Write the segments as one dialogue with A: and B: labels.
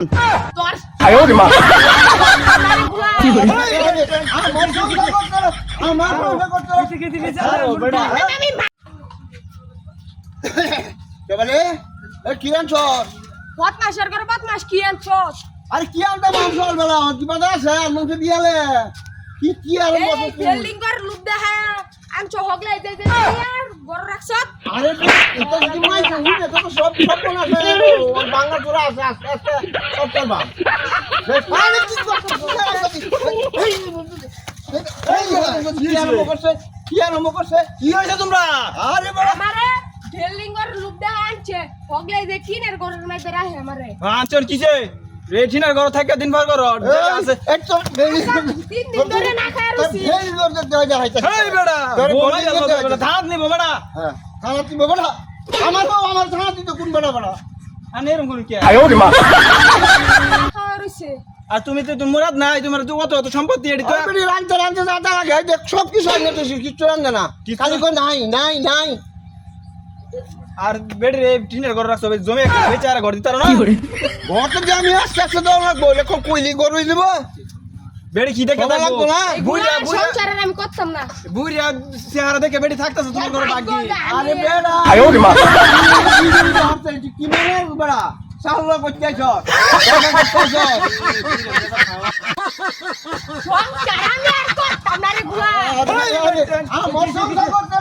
A: 哎呦我的妈！
B: কি আনছস?
C: বদমাশের ঘরে বদমাশ কি আনছস?
B: আরে কি আনতে মাংস আনবেলা কি বাদা আছে আর মাংস দিয়ালে কি আর
C: এই বিল্ডিং ঘর লুক দেখা আনছ হগলাই যাই যাই আর বড় রাখছত।
B: আরে এটা কি মাই কই এটা তো সব কোন আছে ওর বাংলা জোড়া আছে আস্তে আস্তে সব করবা আরে কি করছস কি আরম্ভ করছে কি হইছে তোমরা? আরে বড়
C: আমারে বিল্ডিং ঘর লুক দেখা আনছে হগলাই যাই কিনের ঘরের মধ্যে রাখে আমারে।
D: আঞ্চল কিছে রেটিনার ঘর থেকে দিনভর ঘর আছে
B: একদম
C: তিন দিন ধরে না খায় রুচি।
B: এই লোকদের দেওয়া যায়
D: এই বেড়া বলাই যাবো বেড়া ধাত নিব বেড়া
B: হ্যাঁ থানা তুই বেটা আমার বাবা আমার থানা তুই তো কোন বেটা বেটা
D: আর এরকম করে কি
A: 哎呦我的妈！
C: খাওয়া রইছে।
D: আর তুমি তো মুরাদ নাই তোমার তো কত সম্পত্তি এডি তো
B: তুই রানতে রানতে দাদা লাগে দেখ সব কিছু আনতে তুই কিছু রানতে না খালি কই নাই নাই নাই
D: আর বেড়ে রে টিনের ঘর রাখছো জমি একটা বেচারা ঘর দিতার না
B: ঘর তো আমি আস্তে আস্তে দাও না বলে কইলি গরুই দিব
D: বেড়ে কি দেখে
B: কথা লাগতো না
D: বুইরা বুইরা
C: সংসারের আমি করতাম না।
D: বুইরা চেহারা দেখে বেড়ে থাকতেছে তোমার ঘরে বাকি
B: আরে বেড়া
A: 哎呦我的妈！
B: কি মানে বেড়া সাল্লা করতে আইছ
C: সংসার আমি আর করতাম না রে গুলা।
B: আমার সংসার করতে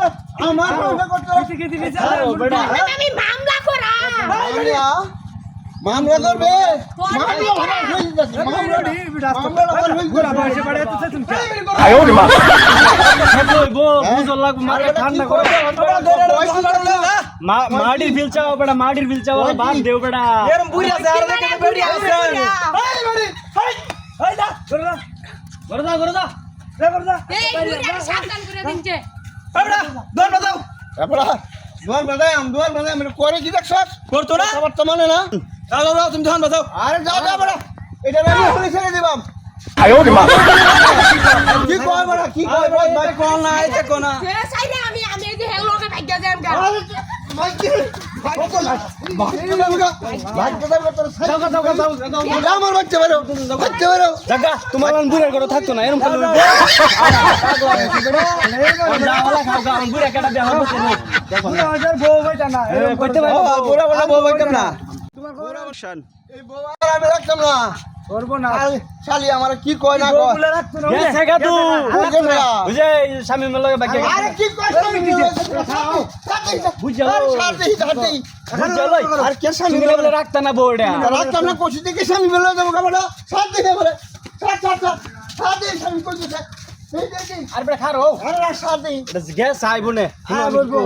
B: আমার সংসার করতে
C: আমি মামলা করা।
B: মামলা করবে মামলা হয়ে যাচ্ছে মামলা হয়ে যাচ্ছে
A: 哎呦我的妈！
D: বুঝল লাগবে মাথা ঠান্ডা করে মাটির বিল চাও বেটা মাটির বিল চাও বাদ দেও বেটা এরম বুইরা চেহারা দেখে বেড়ি আছে এই বেড়ি এই দা করে দা করে দা
C: এই গুলা সাবধান করে দিনছে।
D: বেটা দর দাও
B: এবড়া দুয়ার বাদাই আমি করে কি দেখছস
D: করতো না
B: খবর তো মানে না
D: দাও দাও তুমি ধন বাজাও
B: আরে যাও যাও বড়া এটা আমি পুলিশ ছেড়ে দিবাম
A: 哎呦我的妈！
B: কি কয় বড়া কি কয়
D: ভাই কোন না এটা কোন না
C: সে সাইডে আমি এই যে হেলোকে ভাগ্য দেন গা।
D: জাগা তোমার লান বুড়ার ঘরে থাকতো না এরকম করলে যাওয়ালা খাও গা বুড়া কেটা দেহ বসে নো দেখো না হাজার বউ বাইটা না করতে পারো বুড়া বড় বউ বাইতাম না তোমার ঘরে অপশন
B: এই বউ আর আমি রাখতাম না
D: করব না
B: শালি আমার কি কয় না কয়
D: বউগুলা রাখতো না গেছে গা তুই বুঝে স্বামী মেল লাগে বাকি
B: আরে কি কয় স্বামী
D: বুঝাও
B: আরে শালি শালি
D: বুঝাও
B: আর কে স্বামী
D: তুমি বলে রাখতা না বউটা
B: রাখতাম না কোশি থেকে স্বামী বেলা যাবো কামড়া শালি বলে শালি স্বামী কইছে এই
D: আর বেটা খারো
B: আরে শালি
D: এটা গ্যাস আইবো না
B: হ্যাঁ বলবো